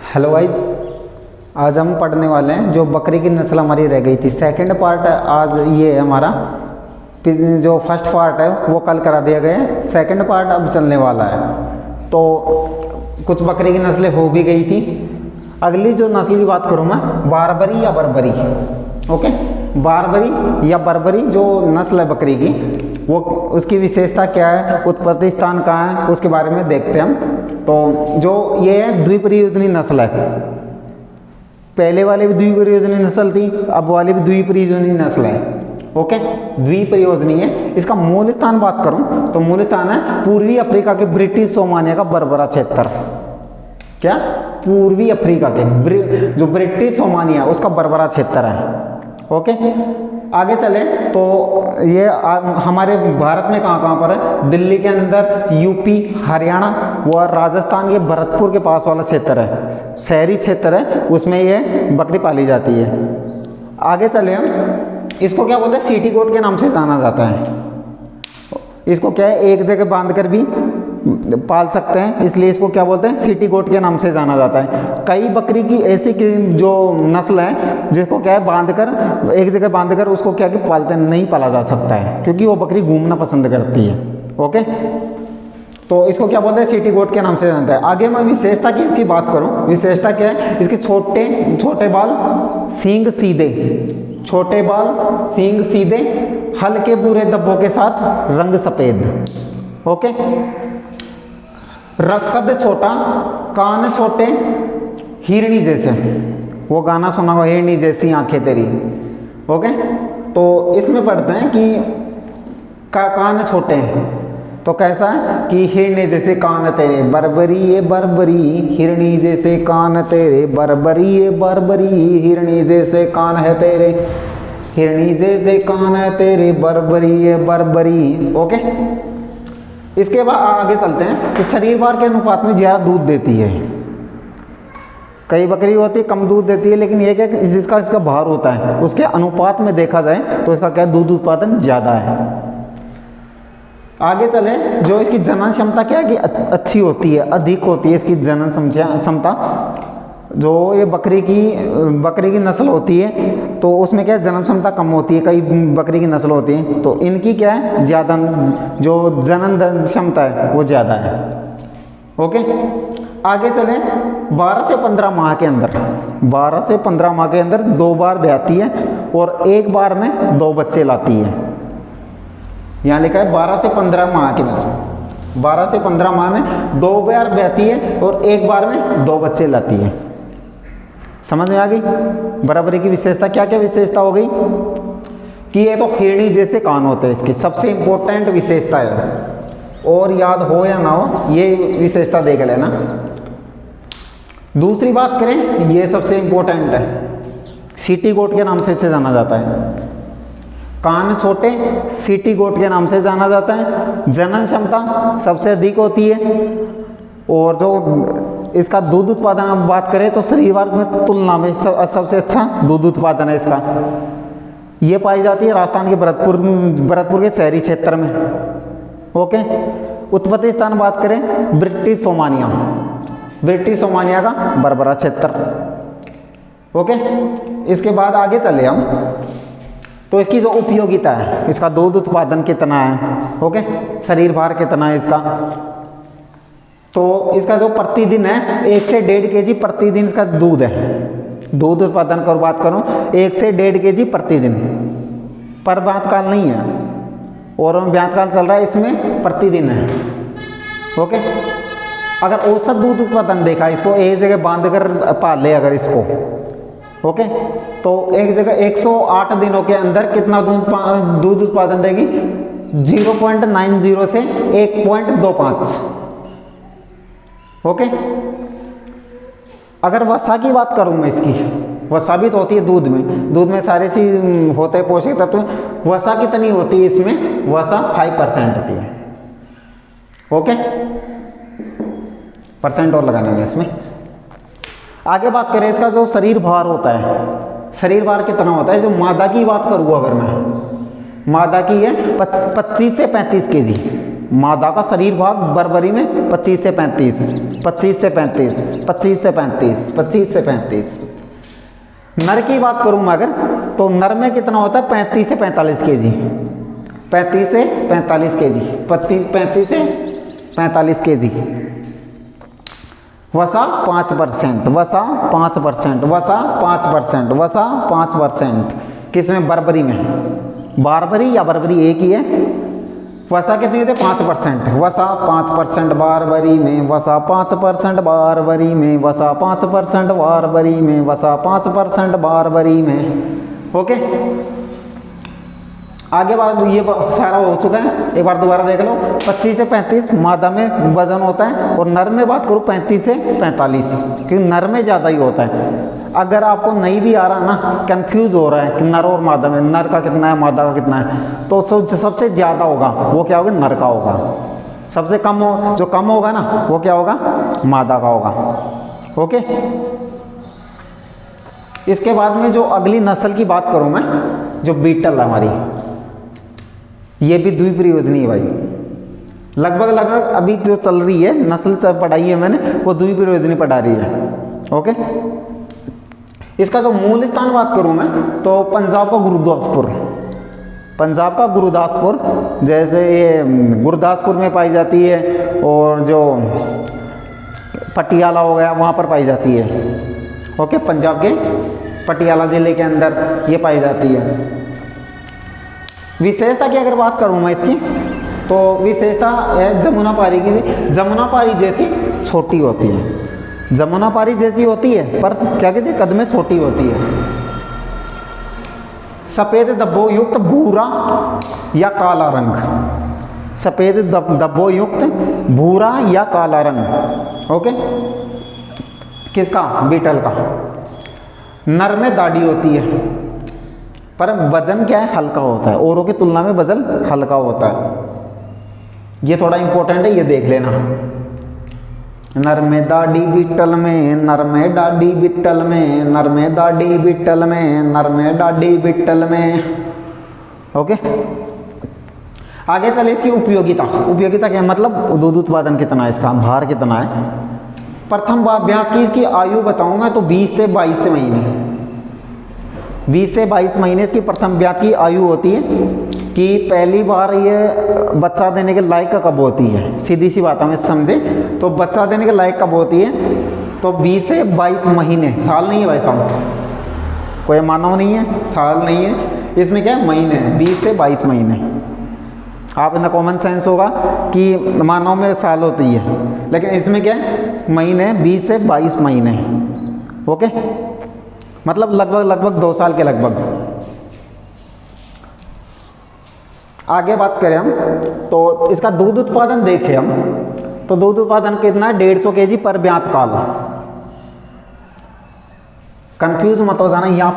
Hello guys, आज हम पढ़ने वाले हैं जो बकरी की नस्ल हमारी रह गई थी। सेकंड पार्ट आज ये है हमारा। जो फर्स्ट पार्ट है वो कल करा दिया गया है, सेकंड पार्ट अब चलने वाला है। तो कुछ बकरी की नस्लें हो भी गई थी। अगली जो नस्ल की बात करूँ मैं, बारबरी या बर्बरी। ओके, बारबरी या बर्बरी जो नस्ल है बकरी की, वो उसकी विशेषता क्या है, उत्पत्ति स्थान कहाँ है, उसके बारे में देखते हैं हम। तो जो ये है द्विप्रयोजनी नस्ल है। पहले वाले भी द्विप्रयोजनी नस्ल थी, अब वाली भी द्विप्रयोजनी नस्ल है। ओके, द्विप्रयोजनी है। इसका मूल स्थान बात करूं तो मूल स्थान है पूर्वी अफ्रीका के ब्रिटिश सोमानिया का बर्बरा क्षेत्र। क्या? पूर्वी अफ्रीका के जो ब्रिटिश सोमानिया उसका बर्बरा क्षेत्र है। ओके, आगे चले तो ये हमारे भारत में कहाँ पर है? दिल्ली के अंदर, यूपी, हरियाणा व राजस्थान के भरतपुर के पास वाला क्षेत्र है, शहरी क्षेत्र है, उसमें ये बकरी पाली जाती है। आगे चले हम, इसको क्या बोलते हैं? सिटी गोट के नाम से जाना जाता है। इसको क्या है, एक जगह बांध कर भी पाल सकते हैं, इसलिए इसको क्या बोलते हैं? सिटी गोट के नाम से जाना जाता है। कई बकरी की ऐसी की जो नस्ल है जिसको क्या है बांधकर, एक जगह बांधकर उसको क्या कि पालते नहीं पाला जा सकता है, क्योंकि वो बकरी घूमना पसंद करती है। ओके, तो इसको क्या बोलते हैं? सिटी गोट के नाम से जानता है। आगे मैं विशेषता की इसकी बात करूं, विशेषता क्या है? इसके छोटे छोटे बाल, सींग सीधे, छोटे बाल, सींग सीधे, हल्के भूरे धब्बों के साथ, रंग सफेद। ओके, कद छोटा, कान छोटे, हिरनी जैसे। वो गाना सुना हुआ, हिरनी जैसी आंखें तेरी। ओके, तो इसमें पढ़ते हैं कि कान छोटे हैं तो कैसा है कि हिरनी जैसे कान तेरे, बर्बरी ये बर्बरी, हिरनी जैसे कान तेरे, बर्बरी ये बर्बरी, हिरनी जैसे कान है तेरे, हिरनी जैसे कान है तेरे, बर्बरी ये बर्बरी। ओके, इसके बाद आगे चलते हैं कि शरीर भार के अनुपात में ज़्यादा दूध देती है। कई बकरी होती है कम दूध देती है, लेकिन ये क्या इसका भार होता है उसके अनुपात में देखा जाए तो इसका क्या दूध उत्पादन ज़्यादा है। आगे चले, जो इसकी जनन क्षमता क्या है कि अच्छी होती है, अधिक होती है इसकी जनन क्षमता। जो ये बकरी की नस्ल होती है तो उसमें क्या है जन्म क्षमता कम होती है, कई बकरी की नस्ल होती है तो इनकी क्या है ज़्यादा जो जनन क्षमता है वो ज़्यादा है। ओके, आगे चले, 12 से 15 माह के अंदर, 12 से 15 माह के अंदर 2 बार ब्याती है और एक बार में 2 बच्चे लाती है। यहाँ लिखा है 12 से 15 माह के बीच, 12 से 15 माह में 2 बार ब्याती है और एक बार में 2 बच्चे लाती है। समझ में आ गई? बराबरी की विशेषता क्या क्या विशेषता हो गई कि ये तो हिरनी जैसे कान होते हैं, इसकी सबसे इंपॉर्टेंट विशेषता है। और याद हो या ना हो ये विशेषता देख लेना। दूसरी बात करें, ये सबसे इंपॉर्टेंट है, सिटी गोट के नाम से इसे जाना जाता है। कान छोटे, सिटी गोट के नाम से जाना जाता है। जनन क्षमता सबसे अधिक होती है और जो इसका दूध उत्पादन आप बात करें तो शरीर वर्ग में तुलना में सबसे अच्छा दूध उत्पादन है इसका। ये पाई जाती है राजस्थान के भरतपुर के शहरी क्षेत्र में। ओके, उत्पत्ति स्थान बात करें ब्रिटिश सोमानिया का बर्बरा क्षेत्र। ओके, इसके बाद आगे चले हम तो इसकी जो उपयोगिता है, इसका दूध उत्पादन कितना है। ओके, शरीर भार कितना है इसका, तो इसका जो प्रतिदिन है 1 से 1.5 kg प्रतिदिन इसका दूध है। दूध उत्पादन कर बात करूं 1 से 1.5 kg प्रतिदिन, पर ब्यातकाल नहीं है और ब्यातकाल चल रहा है इसमें प्रतिदिन है। ओके, अगर औसत दूध उत्पादन देखा, इसको एक जगह बांध कर पाल ले अगर इसको, ओके, तो एक जगह 108 दिनों के अंदर कितना दूध उत्पादन देगी? 0.90 से 1.25। ओके, अगर वसा की बात करूं मैं, इसकी वसा भी तो होती है दूध में सारे चीज होते हैं पोषक तत्व। वसा कितनी होती है इसमें? वसा 5% होती है। ओके, परसेंट और लगाने में इसमें। आगे बात करें इसका जो शरीर भार होता है, शरीर भार कितना होता है? जो मादा की बात करूँ अगर मैं, मादा की है 25 से 35 kg। मादा का शरीर भाग बराबरी में 25 से 35, 25 से 35, 25 से 35, 25 से 35। नर की बात करूँ मैं अगर, तो नर में कितना होता है 35 से 45 केजी, 35 से 45 केजी, 35 से 45 केजी। वसा 5%, वसा 5%, वसा 5%, वसा 5%। किसमें? बराबरी में। बारबरी या बराबरी एक ही है। वसा कितनी होती है? 5%, वसा 5% बारबरी में, वसा 5% बारबरी में, वसा 5% बारबरी में, वसा 5% बारबरी में। ओके, आगे बात ये सारा हो चुका है, एक बार दोबारा देख लो। 25 से 35 मादा में वजन होता है, और नर में बात करूँ 35 से 45, क्योंकि नर में ज़्यादा ही होता है। अगर आपको नहीं भी आ रहा ना, कंफ्यूज हो रहा है कि नर और मादा में, नर का कितना है मादा का कितना है, तो सबसे ज़्यादा होगा वो क्या होगा? नर का होगा। सबसे कम जो कम होगा ना, वो क्या होगा? मादा का होगा। ओके, इसके बाद में जो अगली नस्ल की बात करूँ मैं, जो बीटल है हमारी, ये भी द्विप्रयोजनीय है भाई। लगभग अभी जो चल रही है नस्ल पढ़ाई है मैंने, वो द्विप्रयोजनीय पढ़ा रही है। ओके, इसका जो मूल स्थान बात करूं मैं, तो पंजाब का गुरुदासपुर, पंजाब का गुरुदासपुर, जैसे ये गुरदासपुर में पाई जाती है, और जो पटियाला हो गया वहाँ पर पाई जाती है। ओके, पंजाब के पटियाला ज़िले के अंदर ये पाई जाती है। विशेषता की अगर बात करूँ मैं इसकी, तो विशेषता है जमुनापारी की, जमुनापारी जैसी छोटी होती है, जमुनापारी जैसी होती है, पर क्या कहते हैं? कद में छोटी होती है। सफ़ेद धब्बों युक्त भूरा या काला रंग, सफ़ेद धब्बों युक्त भूरा या काला रंग। ओके, किसका? बीटल का। नर में दाढ़ी होती है, पर वजन क्या है? हल्का होता है, औरों की तुलना में वजन हल्का होता है। ये थोड़ा इंपॉर्टेंट है, ये देख लेना। नर में दाढ़ी बीटल में, नर में दाढ़ी बीटल में, नर में दाढ़ी बीटल में, नर में दाढ़ी बीटल में। ओके, आगे चले इसकी उपयोगिता। उपयोगिता क्या मतलब? दूध उत्पादन कितना है इसका, भार कितना है। प्रथम ब्यात की इसकी आयु बताऊं मैं तो 20 से 22 महीने, 20 से 22 महीने इसकी प्रथम ब्यात की आयु होती है। कि पहली बार ये बच्चा देने के लायक कब होती है, सीधी सी बात हमें समझे, तो बच्चा देने के लायक कब होती है? तो 20 से 22 महीने, साल नहीं है भाई साहब, कोई मानव नहीं है, साल नहीं है, इसमें क्या है? महीने है, 20 से 22 महीने। आप इतना कॉमन सेंस होगा कि मानव में साल होती है, लेकिन इसमें क्या है? महीने, 20 से 22 महीने। ओके, मतलब लगभग 2 साल के लगभग। आगे बात करें हम, तो इसका दूध उत्पादन देखें हम, तो दूध उत्पादन कितना है? 150 kg पर ब्यात काल। कंफ्यूज मत हो जाना, यहाँ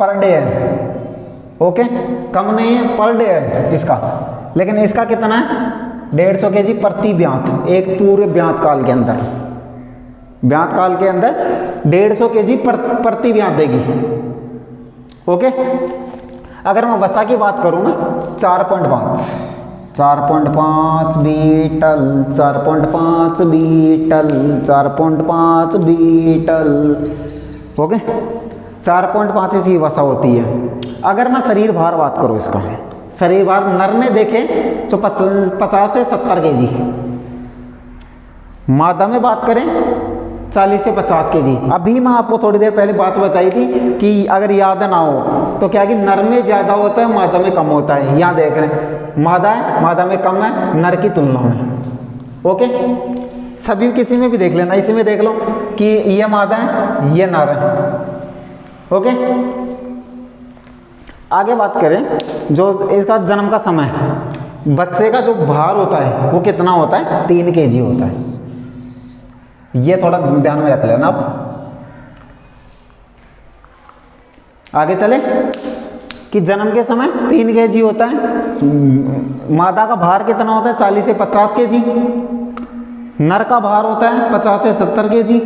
पर डे है। ओके, कम नहीं है, पर डे है इसका, लेकिन इसका कितना है? 150 kg प्रति ब्यात, एक पूरे ब्यात काल के अंदर, ब्यात काल के अंदर 150 kg प्रति ब्यात देगी। ओके, अगर मैं वसा की बात करूँ मैं, 4.5 बीटल, 4.5 बीटल, 4.5 बीटल। ओके, 4.5 इसकी वसा होती है। अगर मैं शरीर भार बात करूँ इसका, शरीर भार नर में देखें तो 50 से 70 kg, मादा में बात करें 40 से 50 kg। अभी मैं आपको थोड़ी देर पहले बात बताई थी कि अगर याद ना हो तो क्या कि नर में ज़्यादा होता है, मादा में कम होता है। यहाँ देख लें, मादा है, मादा में कम है नर की तुलना में। ओके, सभी किसी में भी देख लेना, इसी में देख लो कि ये मादा है, ये नर है। ओके, आगे बात करें, जो इसका जन्म का समय, बच्चे का जो भार होता है वो कितना होता है? 3 kg होता है। ये थोड़ा ध्यान में रख लेना आप। आगे चले कि जन्म के समय 3 kg होता है। मादा का भार कितना होता है? 40 से 50 kg। नर का भार होता है 50 से 70 kg।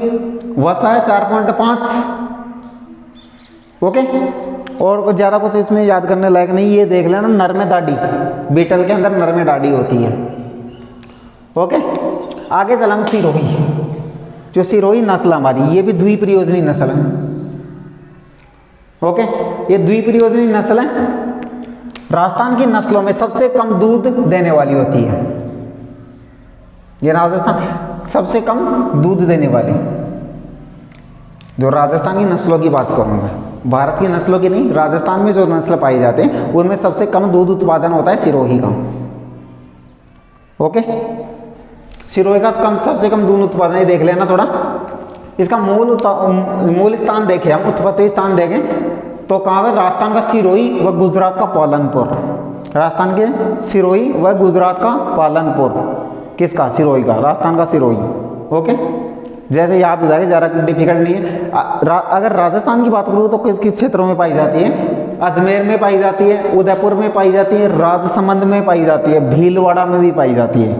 वसा है 4.5। ओके, और ज़्यादा कुछ इसमें याद करने लायक नहीं। ये देख लेना, नर में दाढ़ी, बीटल के अंदर नर में दाढ़ी होती है। ओके, आगे चला हम सिरोही। जो सिरोही नस्ल हमारी, ये भी द्विप्रयोजनी नस्ल है। ओके, ये द्विप्रयोजनी नस्ल है। राजस्थान की नस्लों में सबसे कम दूध देने वाली होती है। ये राजस्थान सबसे कम दूध देने वाली, जो राजस्थान की नस्लों की बात करूँगा, भारत की नस्लों की नहीं, राजस्थान में जो नस्ल पाई जाते हैं उनमें सबसे कम दूध उत्पादन होता है सिरोही का। ओके, सिरोही का सबसे कम दूध उत्पादन है, देख लेना थोड़ा। इसका मूल स्थान देखें हम, उत्पत्ति स्थान देखें तो कहाँ है, राजस्थान का सिरोही व गुजरात का पालनपुर। राजस्थान के सिरोही व गुजरात का पालनपुर। किसका? सिरोही का, राजस्थान का सिरोही। ओके, जैसे याद हो जाएगा, ज़्यादा डिफिकल्ट नहीं है। अगर राजस्थान की बात करूँ तो किस किस क्षेत्रों में पाई जाती है? अजमेर में पाई जाती है, उदयपुर में पाई जाती है, राजसमंद में पाई जाती है, भीलवाड़ा में भी पाई जाती है।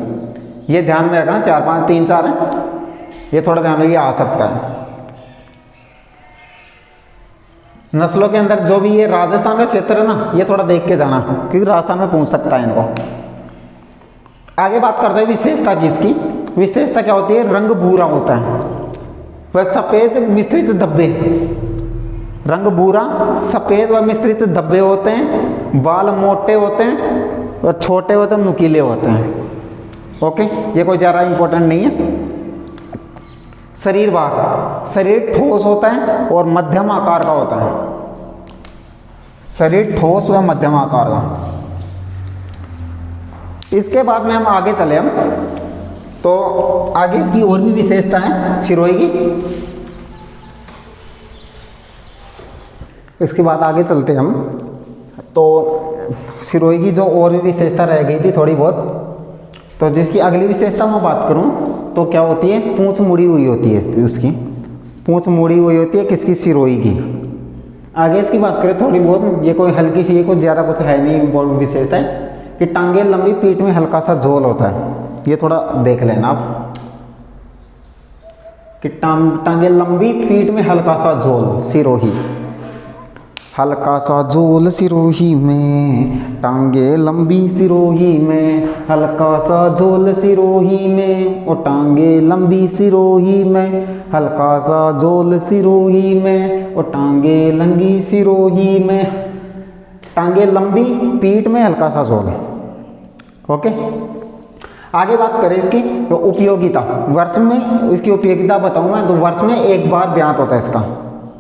ये ध्यान में रखना, 4 5 3 4 है, ये थोड़ा ध्यान में ये आ सकता है। नस्लों के अंदर जो भी ये राजस्थान का क्षेत्र है ना, ये थोड़ा देख के जाना, क्योंकि राजस्थान में पूछ सकता है इनको। आगे बात करते हैं विशेषता की। इसकी विशेषता क्या होती है? रंग भूरा होता है, वह सफ़ेद मिश्रित धब्बे, रंग भूरा सफ़ेद व मिश्रित धब्बे होते हैं, बाल मोटे होते हैं और छोटे होते हैं, नुकीले होते हैं। ओके, ये कोई ज़्यादा इंपॉर्टेंट नहीं है। शरीर भाग, शरीर ठोस होता है और मध्यम आकार का होता है। शरीर ठोस व मध्यम आकार का। इसके बाद में हम आगे चले हम तो आगे इसकी और भी विशेषता है सिरोही की। इसके बाद आगे चलते हम तो सिरोही की जो और भी विशेषता रह गई थी थोड़ी बहुत, तो जिसकी अगली विशेषता मैं बात करूं तो क्या होती है? पूंछ मुड़ी हुई होती है, उसकी पूंछ मुड़ी हुई होती है। किसकी? सिरोही की। आगे इसकी बात करें थोड़ी बहुत, ये कोई हल्की सी, ये कुछ ज़्यादा कुछ है नहीं विशेषता है कि टांगे लंबी, पीठ में हल्का सा झोल होता है। ये थोड़ा देख लेना आप कि टांगे लंबी, पीठ में हल्का सा झोल, सिरोही। हल्का सा झोल सिरोही में, टांगे लंबी सिरोही में, हल्का सा झोल सिरोही में, और टांगे लंबी सिरोही में, हल्का सा झोल सिरोही में, और टांगे लंबी सिरोही में। टांगे लंबी, पीठ में हल्का सा झोल। ओके, आगे बात करें इसकी तो उपयोगिता। वर्ष में इसकी उपयोगिता बताऊंगा तो वर्ष में एक बार ब्यात होता है इसका,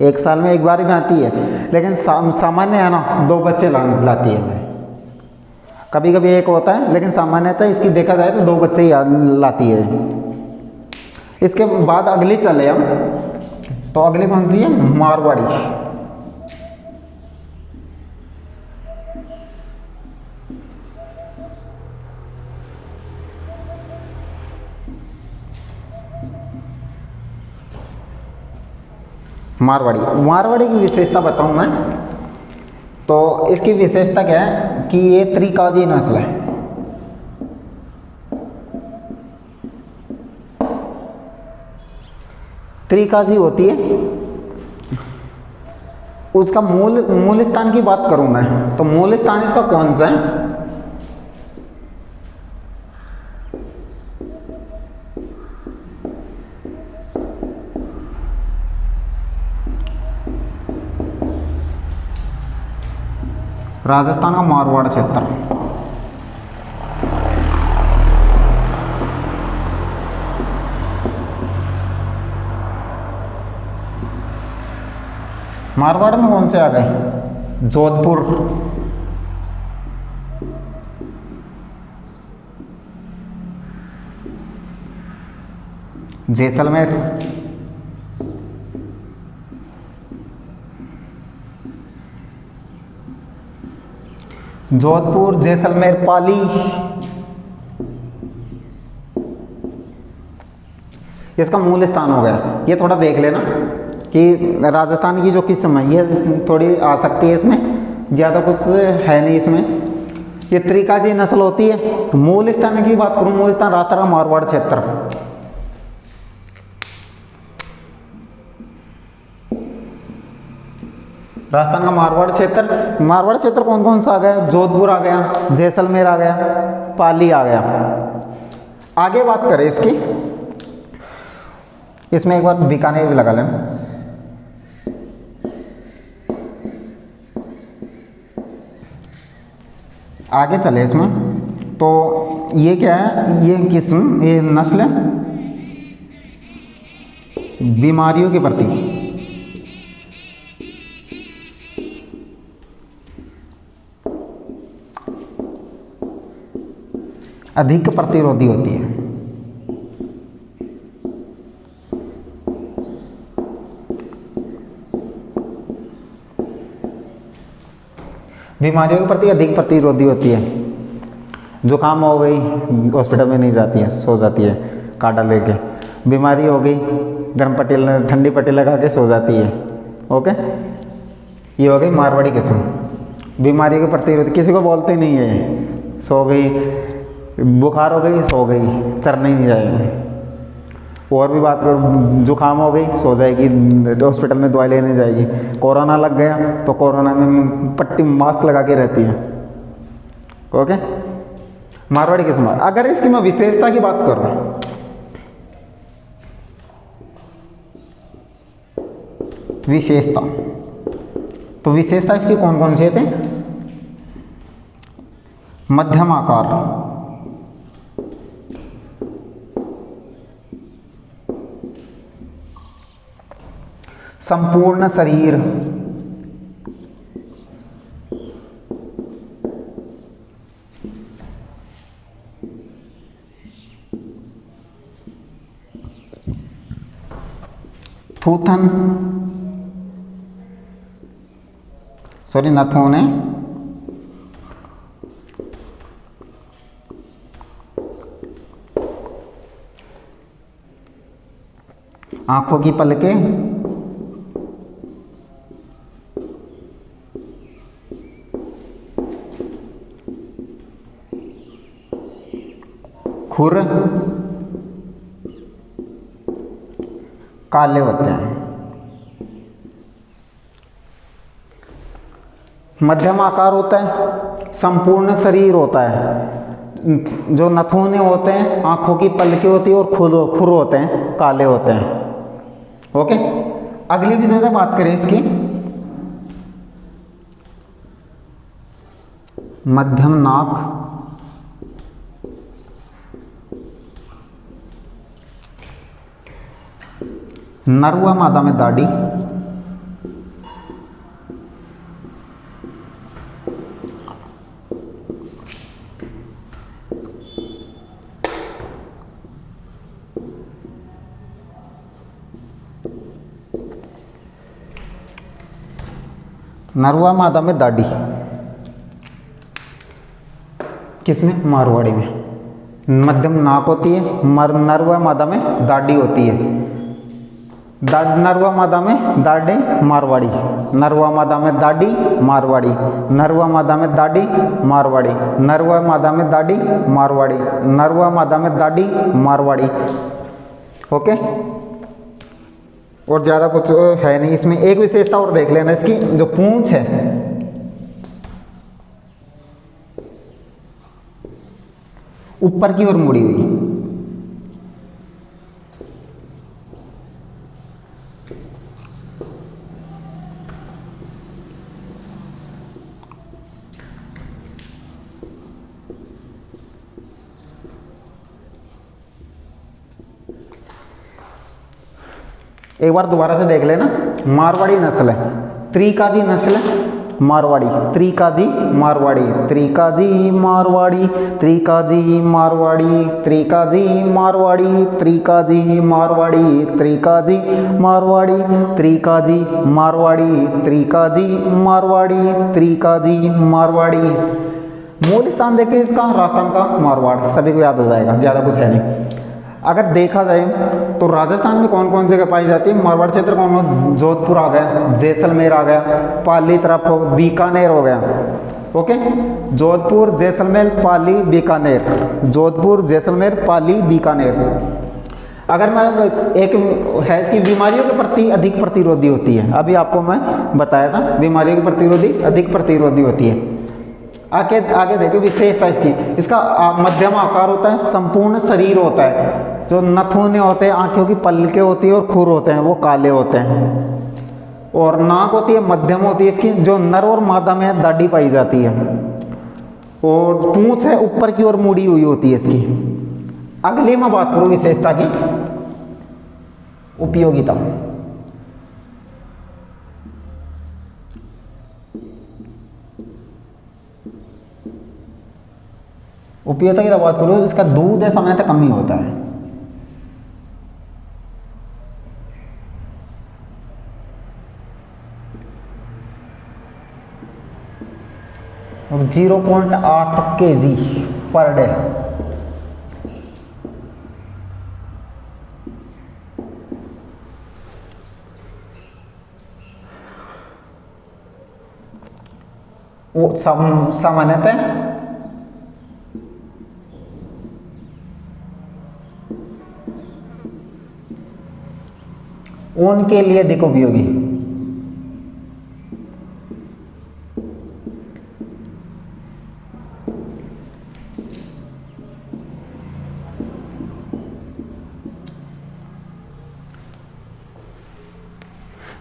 एक साल में एक बार ही ब्याती है, लेकिन सामान्य है ना 2 बच्चे लाती है। कभी कभी एक होता है, लेकिन सामान्यतः इसकी देखा जाए तो 2 बच्चे ही लाती है। इसके बाद अगली चले हम तो अगली कौन सी है? मारवाड़ी। मारवाड़ी की विशेषता बताऊं मैं तो इसकी विशेषता क्या है कि ये त्रिकाजी नस्ल है। त्रिकाजी होती है। उसका मूल स्थान की बात करूं मैं तो मूल स्थान इसका कौन सा है? राजस्थान का मारवाड़ क्षेत्र। मारवाड़ में कौन से आ गए? जोधपुर, जैसलमेर, जोधपुर, जैसलमेर, पाली। इसका मूल स्थान हो गया। ये थोड़ा देख लेना कि राजस्थान की जो किस्म है ये थोड़ी आ सकती है, इसमें ज़्यादा कुछ है नहीं इसमें। ये त्रिकाजी नस्ल होती है। तो मूल स्थान की बात करूँ, मूल स्थान राजस्थान का मारवाड़ क्षेत्र। राजस्थान का मारवाड़ क्षेत्र कौन कौन सा आ गया? जोधपुर आ गया, जैसलमेर आ गया, पाली आ गया। आगे बात करें इसकी, इसमें एक बार बीकानेर भी लगा लेना। आगे चले इसमें, तो ये क्या है, ये किस्म, ये नस्ल बीमारियों के प्रति अधिक प्रतिरोधी होती है। बीमारियों के प्रति अधिक प्रतिरोधी होती है। जुकाम हो गई, हॉस्पिटल में नहीं जाती है, सो जाती है काढ़ा लेके। बीमारी हो गई, गर्म पट्टी ठंडी पट्टी लगा के सो जाती है। ओके, ये हो गई मारवाड़ी किस्म। बीमारी के प्रतिरोधी, किसी को बोलते नहीं है, सो गई, बुखार हो गई, सो गई, चरने नहीं जाएगी। और भी बात करूँ, जुकाम हो गई, सो जाएगी, हॉस्पिटल में दवाई लेने जाएगी। कोरोना लग गया तो कोरोना में पट्टी मास्क लगा के रहती है। ओके, मारवाड़ी किस्म। अगर इसकी मैं विशेषता की बात करूँ, विशेषता, तो विशेषता इसकी कौन कौन सी थे? मध्यम आकार, संपूर्ण शरीर, थूथन, सॉरी नाथून है, आंखों की पलकें, खुर काले होते हैं। मध्यम आकार होता है, संपूर्ण शरीर होता है, जो नथुने होते हैं, आंखों की पलकें होती है, और खुर होते हैं, काले होते हैं। ओके, अगली भी ज़्यादा बात करें इसकी, मध्यम नाक, नर व मादा में दाढ़ी, नर व मादा में दाढ़ी, किसमें? मारवाड़ी में। मध्यम नाक होती है, नर व मादा में दाढ़ी होती है। नर व मादा में दाढ़ी मारवाड़ी, नर व मादा में दाढ़ी मारवाड़ी, नर व मादा में दाढ़ी मारवाड़ी, नर व मादा में दाढ़ी मारवाड़ी, नर व मादा में दाढ़ी मारवाड़ी। ओके, और ज़्यादा कुछ है नहीं इसमें। एक विशेषता और देख लेना, इसकी जो पूंछ है, ऊपर की ओर मुड़ी हुई। एक बार दोबारा से देख लेना, मारवाड़ी नस्ल है, त्रिकाजी नस्ल है, मारवाड़ी, त्रिकाजी मारवाड़ी, त्रिकाजी मारवाड़ी, त्रिकाजी मारवाड़ी, त्रिकाजी मारवाड़ी, त्रिकाजी मारवाड़ी, त्रिकाजी मारवाड़ी, त्रिकाजी मारवाड़ी, त्रिकाजी मारवाड़ी, त्रिकाजी मारवाड़ी। मूल स्थान देखिए इसका, राजस्थान का मारवाड़, सभी को याद हो जाएगा, ज़्यादा कुछ है नहीं। अगर देखा जाए तो राजस्थान में कौन कौन जगह पाई जाती है? मारवाड़ क्षेत्र कौन कौन? जोधपुर आ गया, जैसलमेर आ गया, पाली तरफ हो, बीकानेर हो गया। ओके, जोधपुर, जैसलमेर, पाली, बीकानेर, जोधपुर, जैसलमेर, पाली, बीकानेर। अगर मैं एक है इसकी बीमारियों के प्रति अधिक प्रतिरोधी होती है, अभी आपको मैं बताया था, बीमारियों के प्रतिरोधी अधिक प्रतिरोधी होती है। आगे आगे देखो विशेषता इसकी, इसका मध्यम आकार होता है, संपूर्ण शरीर होता है, जो नथुने होते हैं, आंखों की पलकें होती है और खुर होते हैं वो काले होते हैं, और नाक होती है मध्यम होती है इसकी, जो नर और मादा में दाढ़ी पाई जाती है, और पूंछ है ऊपर की ओर मुड़ी हुई होती है इसकी। अगली मैं बात करूं विशेषता की, उपयोगिता। उपयोगिता की बात करूं, इसका दूध है सामान्यतः कम ही होता है। और 0.8 kg पर डे। वो सामान्यतः ऊन के लिए अधिक उपयोगी।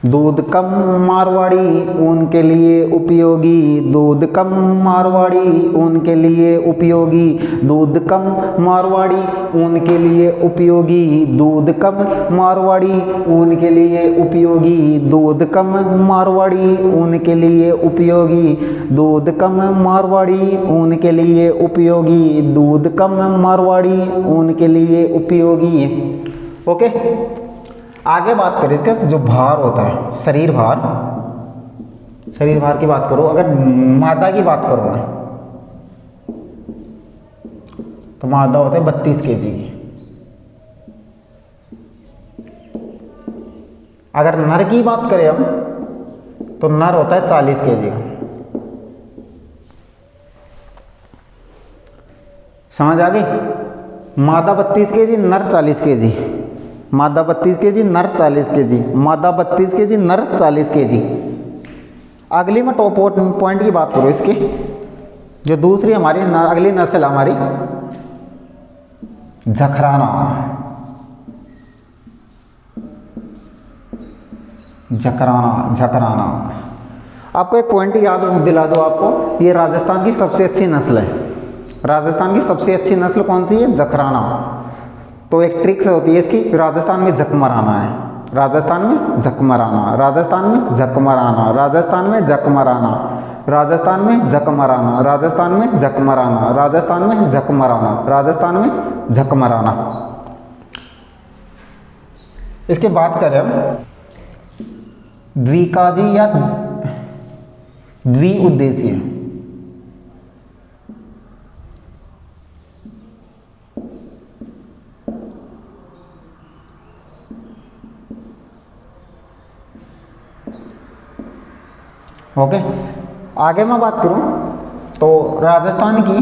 दूध कम मारवाड़ी ऊन के लिए उपयोगी, दूध कम मारवाड़ी ऊन के लिए उपयोगी, दूध कम मारवाड़ी ऊन के लिए उपयोगी, दूध कम मारवाड़ी ऊन के लिए उपयोगी, दूध कम मारवाड़ी ऊन के लिए उपयोगी, दूध कम मारवाड़ी ऊन के लिए उपयोगी, दूध कम मारवाड़ी ऊन के लिए उपयोगी। ओके, आगे बात करें इसका जो भार होता है, शरीर भार, शरीर भार की बात करो, अगर मादा की बात करो मैं, तो मादा होता है 32 kg की। अगर नर की बात करें हम, तो नर होता है 40 kg का। समझ आ गई? मादा 32 kg, नर 40 kg, मादा 32 kg, नर 40 kg, मादा 32 kg, नर 40 kg। अगली मैं टॉप पॉइंट की बात करूँ इसकी, जो दूसरी हमारी अगली नस्ल हमारी जखराना। जकराना आपको एक पॉइंट याद दिला दो आपको, ये राजस्थान की सबसे अच्छी नस्ल है। राजस्थान की सबसे अच्छी नस्ल कौन सी है? जखराना। तो एक ट्रिक होती है इसकी, राजस्थान में झक मराना है, राजस्थान में झक मराना, राजस्थान में झक मराना, राजस्थान में झक मराना, राजस्थान में झक मराना, राजस्थान में झक मराना, राजस्थान में झक मराना, राजस्थान में झक मराना। इसके बात करें हम द्विकाजी या द्विउद्देशीय। ओके, आगे मैं बात करूं तो राजस्थान की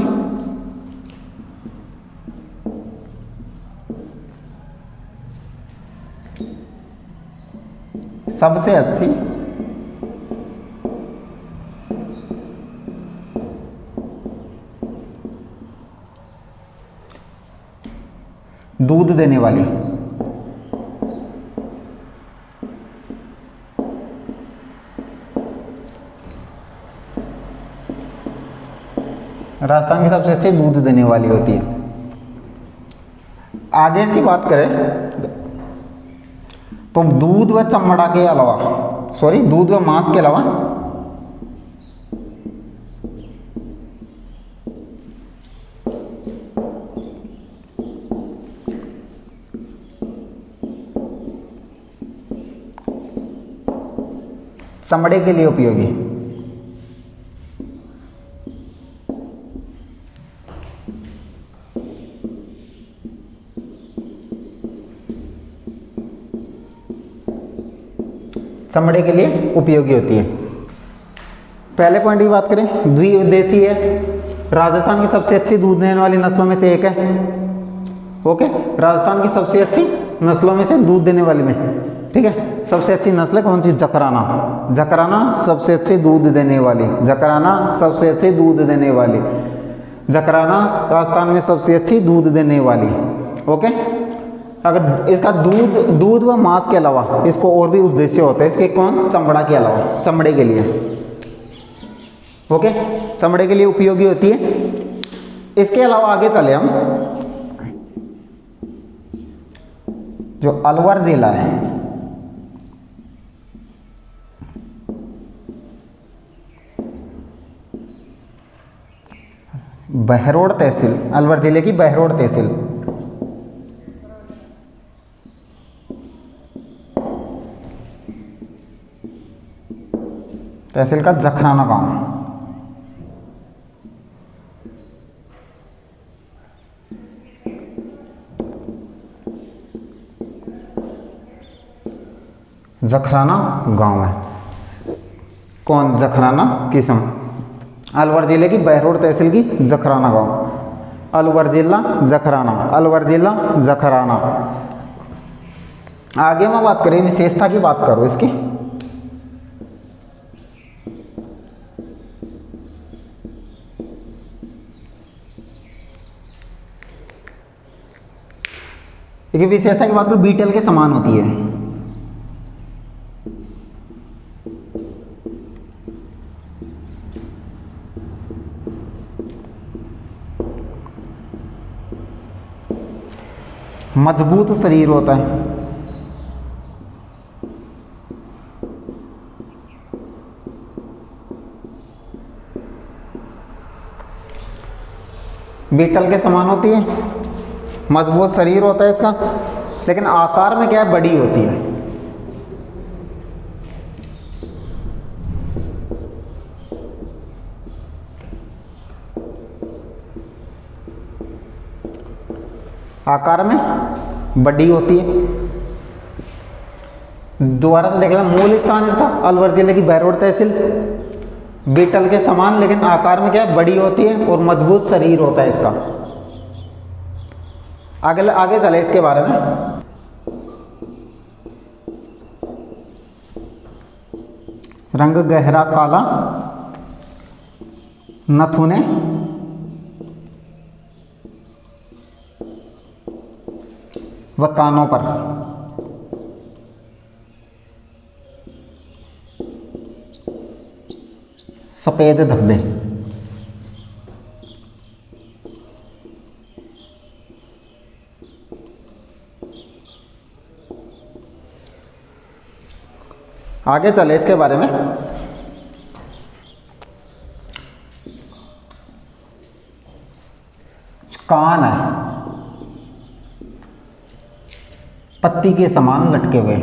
सबसे अच्छी दूध देने वाली राजस्थान की सबसे अच्छी दूध देने वाली होती है। आगे इसकी बात करें तो दूध व चमड़ा के अलावा, सॉरी दूध व मांस के अलावा चमड़े के लिए उपयोगी। चमड़े के लिए उपयोगी होती है। पहले पॉइंट की बात करें, द्विउद्देशीय है, राजस्थान की सबसे अच्छी दूध देने वाली नस्लों में से एक है। ओके, राजस्थान की सबसे अच्छी नस्लों में से दूध देने वाली में ठीक है। सबसे अच्छी नस्ल कौन सी? जकराना। जकराना सबसे अच्छे दूध देने वाली, जकराना सबसे अच्छे दूध देने वाली, जकराना राजस्थान में सबसे अच्छी दूध देने वाली। ओके। अगर इसका दूध व मांस के अलावा इसको और भी उद्देश्य होता है इसके, कौन? चमड़ा के अलावा, चमड़े के लिए। ओके, चमड़े के लिए उपयोगी होती है। इसके अलावा आगे चले हम, जो अलवर जिला है, बहरोड तहसील, अलवर जिले की बहरोड तहसील, तहसील का जखराना गांव। जखराना गांव है। कौन? जखराना किस्म, अलवर जिले की बहरोड तहसील की जखराना गांव। अलवर जिला जखराना, अलवर जिला जखराना। आगे मैं बात करें, विशेषता की बात करो इसकी। देखिए, विशेषता की बात करो, बीटल के समान होती है। मजबूत शरीर होता है, बीटल के समान होती है, मजबूत शरीर होता है इसका, लेकिन आकार में क्या है? बड़ी होती है। आकार में बड़ी होती है। दोबारा से देख लें, मूल स्थान इसका अलवर जिले की बहरोड तहसील, बीटल के समान, लेकिन आकार में क्या है? बड़ी होती है और मजबूत शरीर होता है इसका। आगे चले इसके बारे में। रंग गहरा काला, नथुने व कानों पर सफेद धब्बे। आगे चले इसके बारे में। कान है, पत्ती के समान लटके हुए,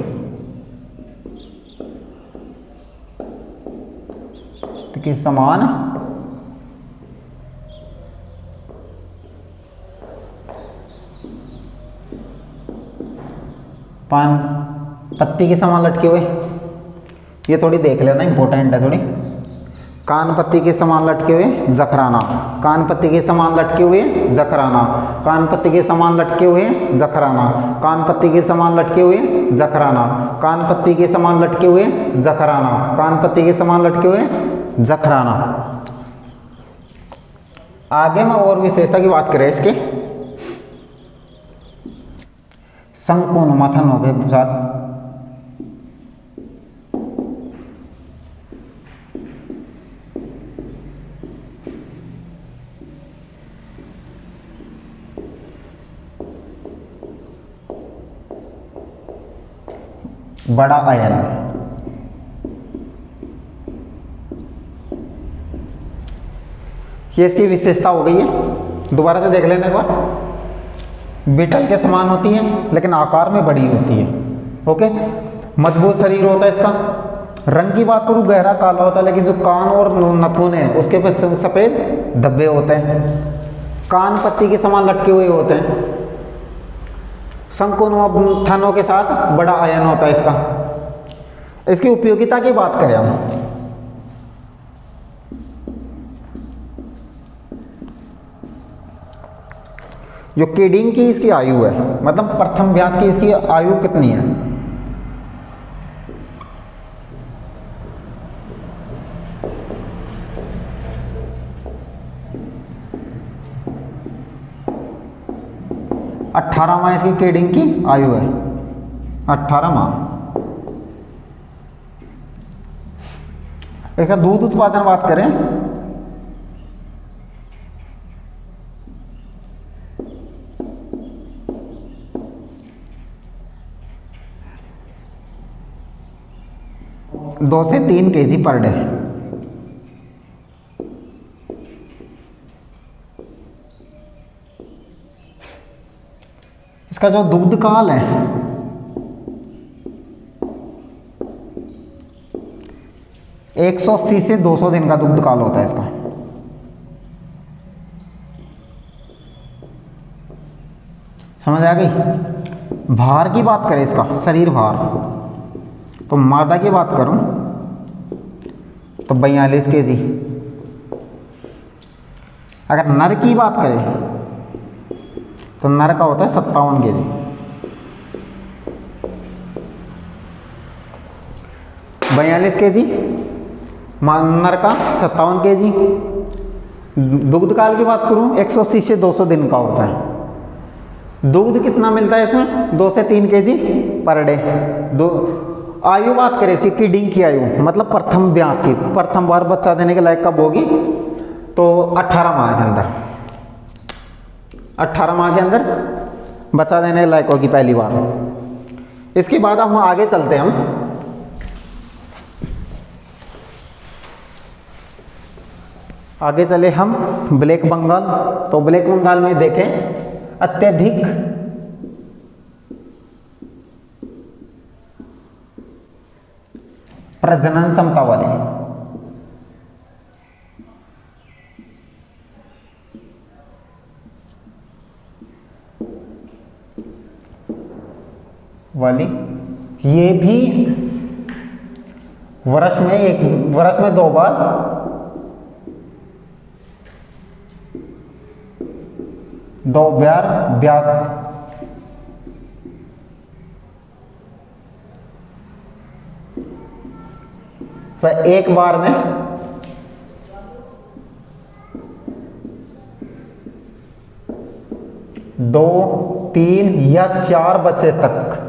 के समान पान, पत्ती के समान लटके हुए। ये थोड़ी देख लेना, इंपॉर्टेंट है थोड़ी। कान पत्ती के समान लटके हुए, जखराना। कान पत्ती के समान लटके हुए, जखराना। कान पत्ती के समान लटके हुए, जखराना। कान पत्ती के समान लटके हुए, जखराना। कान पत्ती के समान लटके हुए, जखराना। कान पत्ती के समान लटके हुए, जखराना। आगे में और विशेषता की बात करें इसके, शंकुनुमा थनों के साथ बड़ा आयन। ये इसकी विशेषता हो गई है। दोबारा से देख लेने एक बार। बीटल के समान होती है लेकिन आकार में बड़ी होती है। ओके, मजबूत शरीर होता है इसका। रंग की बात करूँ, गहरा काला होता है, लेकिन जो कान और नथुन है उसके पे सफेद धब्बे होते हैं। कान पत्ती के समान लटके हुए होते हैं। शंकुनुमा थनों के साथ बड़ा आयन होता है इसका। इसकी उपयोगिता की बात करें हम, जो किडिंग की इसकी आयु है, मतलब प्रथम ब्यात की इसकी आयु कितनी है? अट्ठारह माह इसकी केडिंग की आयु है, 18 माह। इसका दूध उत्पादन बात करें दो से 3 kg पर डे। इसका जो दुग्ध काल है 180 से 200 दिन का दुग्ध काल होता है इसका। समझ आ गई। भार की बात करें इसका शरीर भार, तो मादा की बात करूं तो 42 kg। अगर नर की बात करें तो नर का होता है 57 kg। बयालीस kg नर का, 57 kg। दुग्ध काल की बात करूं 180 से 200 दिन का होता है। दुग्ध कितना मिलता है इसमें, 2 से 3 kg पर डे। दो आयु बात करें इसकी किडिंग की आयु, मतलब प्रथम ब्यात की, प्रथम बार बच्चा देने के लायक कब होगी, तो 18 माह के अंदर। 18 माह के अंदर बच्चा देने के लायक होगी पहली बार। इसके बाद हम आगे चलते हैं, हम आगे चले हम ब्लैक बंगाल। तो ब्लैक बंगाल में देखें अत्यधिक प्रजनन क्षमता वाले, ये भी वर्ष में 2 बार ब्यात एक बार में 2, 3 या 4 बच्चे तक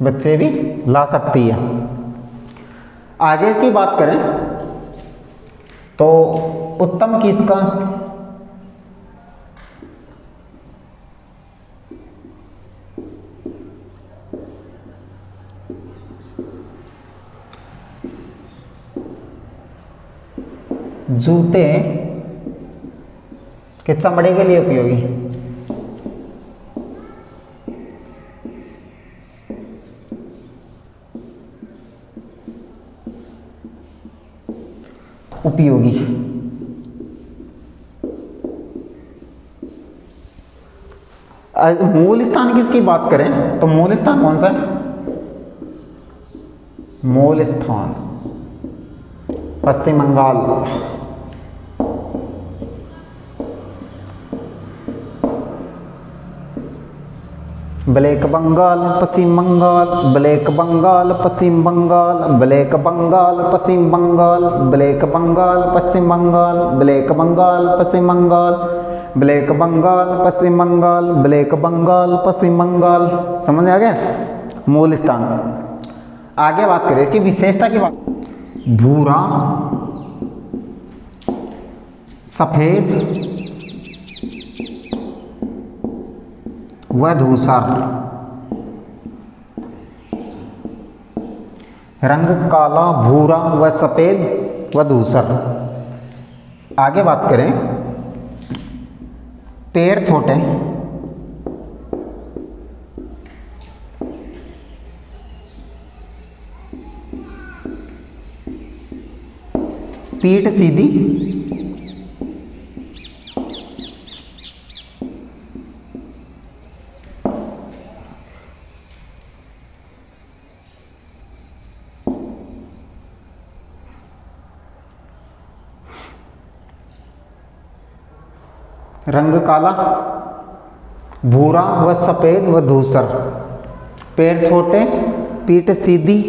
बच्चे भी ला सकती है। आगे इसकी बात करें तो उत्तम किसका, जूते के चमड़े के लिए उपयोगी। मूल स्थान किसकी बात करें तो मूल स्थान कौन सा है, मूल स्थान पश्चिम बंगाल। ब्लैक बंगाल पश्चिम बंगाल, ब्लैक बंगाल पश्चिम बंगाल, ब्लैक बंगाल पश्चिम बंगाल, ब्लैक बंगाल पश्चिम बंगाल, ब्लैक बंगाल पश्चिम बंगाल, ब्लैक बंगाल पश्चिम बंगाल, ब्लैक बंगाल पश्चिम बंगाल। समझ आ गया मूल स्थान। आगे बात करें इसकी विशेषता की बात, भूरा, सफेद व धूसर, रंग काला, भूरा व सफेद व धूसर। आगे बात करें पैर छोटे, पीठ सीधी, रंग काला, भूरा व सफेद व धूसर, पैर छोटे, पीठ सीधी,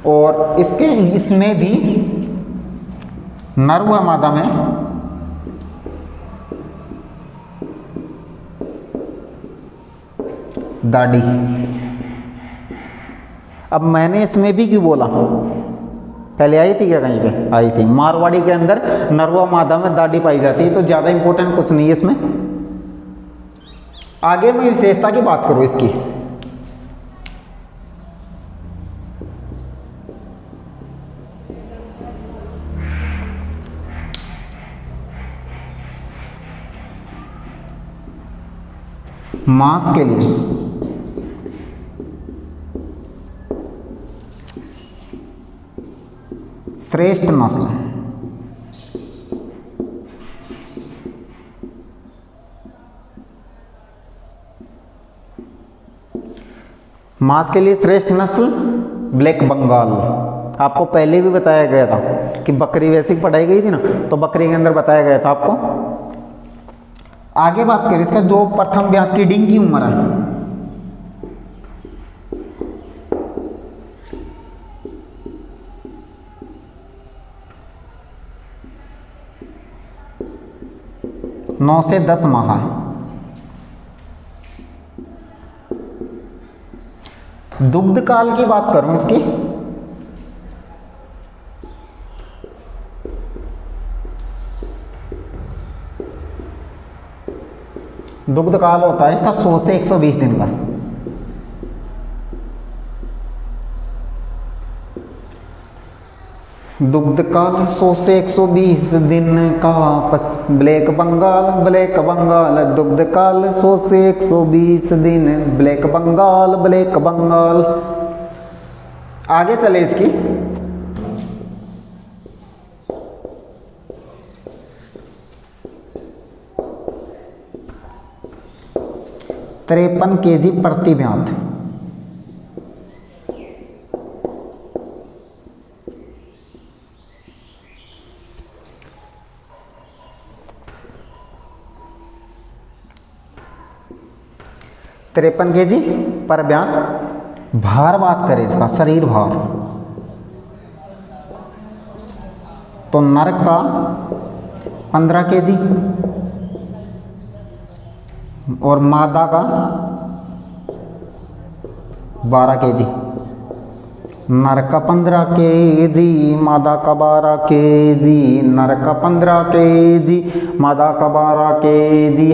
और इसमें भी नर व मादा में दाढ़ी। अब मैंने इसमें भी क्यों बोला, पहले आई थी क्या, कहीं पे आई थी। मारवाड़ी के अंदर नर व मादा में दाढ़ी पाई जाती है, तो ज़्यादा इंपॉर्टेंट कुछ नहीं है इसमें। आगे मैं विशेषता की बात करूँ इसकी, मांस के लिए श्रेष्ठ नस्ल, मांस के लिए श्रेष्ठ नस्ल ब्लैक बंगाल। आपको पहले भी बताया गया था कि बकरी वैसी पढ़ाई गई थी ना, तो बकरी के अंदर बताया गया था आपको। आगे बात करें इसका, जो प्रथम ब्यात की डिंग की उम्र है, नौ से 10 माह है। दुग्ध काल की बात करूं इसकी, दुग्ध काल होता है इसका 100 से 120 दिन का। दुग्ध काल 100 से 120 दिन का, ब्लैक बंगाल ब्लैक बंगाल। दुग्ध काल 100 से 120 दिन, ब्लैक बंगाल ब्लैक बंगाल। आगे चले इसकी, तिरपन केजी प्रति ब्यात। तिरपन केजी पर ब्यात। भार बात करें इसका, शरीर भार, तो नर का 15 केजी और मादा का 12 केजी। नर का 15 केजी, मादा का 12 केजी। नर का 15 केजी, मादा का 12 केजी।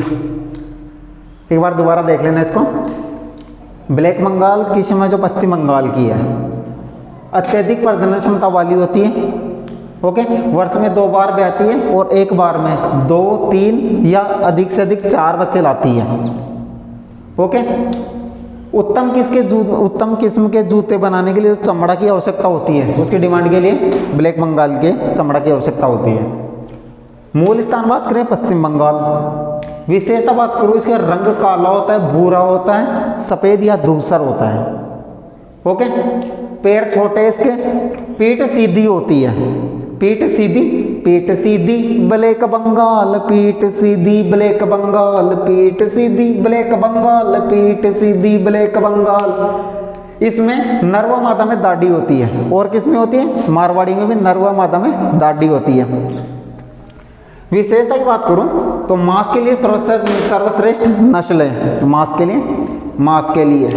एक बार दोबारा देख लेना इसको। ब्लैक बंगाल किस्म है जो पश्चिम बंगाल की है, अत्यधिक प्रजनन क्षमता वाली होती है। ओके, वर्ष में 2 बार ब्याती है और एक बार में 2, 3 या अधिक से अधिक 4 बच्चे लाती है। ओके, उत्तम किस्म के जूते बनाने के लिए चमड़ा की आवश्यकता होती है, उसकी डिमांड के लिए ब्लैक बंगाल के चमड़ा की आवश्यकता होती है। मूल स्थान बात करें पश्चिम बंगाल। विशेषता बात करूँ, इसका रंग काला होता है, भूरा होता है, सफ़ेद या धूसर होता है। ओके, पैर छोटे इसके, पीठ सीधी होती है, पीठ सीधी ब्लैक बंगाल, पीठ सीधी ब्लैक बंगाल, पीठ सीधी ब्लैक बंगाल, पीठ सीधी ब्लैक बंगाल। इसमें नर व मादा में दाढ़ी होती है, और किस में होती है, मारवाड़ी में भी नर व मादा में दाढ़ी होती है। विशेषता की बात करूं तो मांस के लिए सर्वश्रेष्ठ नस्ल है, मांस के लिए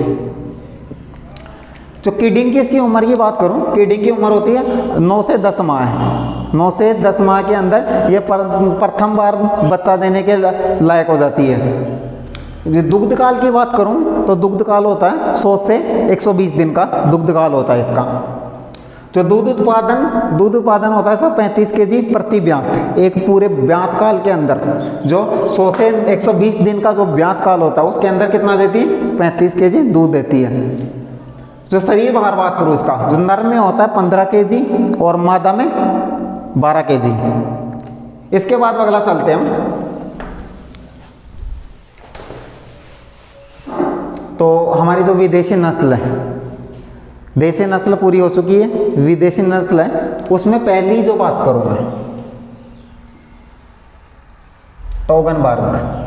जो किडिंग की इसकी उम्र की बात करूं, किडिंग की उम्र होती है 9 से 10 माह है। 9 से 10 माह के अंदर ये प्रथम बार बच्चा देने के लायक हो जाती है। जो दुग्ध काल की बात करूं तो दुग्ध काल होता है 100 से 120 दिन का दुग्ध काल होता है इसका। जो दूध उत्पादन होता है 135 केजी प्रति ब्यात। एक पूरे ब्यात काल के अंदर जो 100 से 120 दिन का जो ब्यात काल होता है उसके अंदर कितना देती है, 35 केजी दूध देती है। जो शरीर भार बात करूँ इसका, जो नर में होता है 15 केजी और मादा में 12 केजी। इसके बाद अगला चलते हैं हम। तो हमारी जो विदेशी नस्ल है, देसी नस्ल पूरी हो चुकी है, विदेशी नस्ल है, उसमें पहली जो बात करूँगा टोगनबर्ग।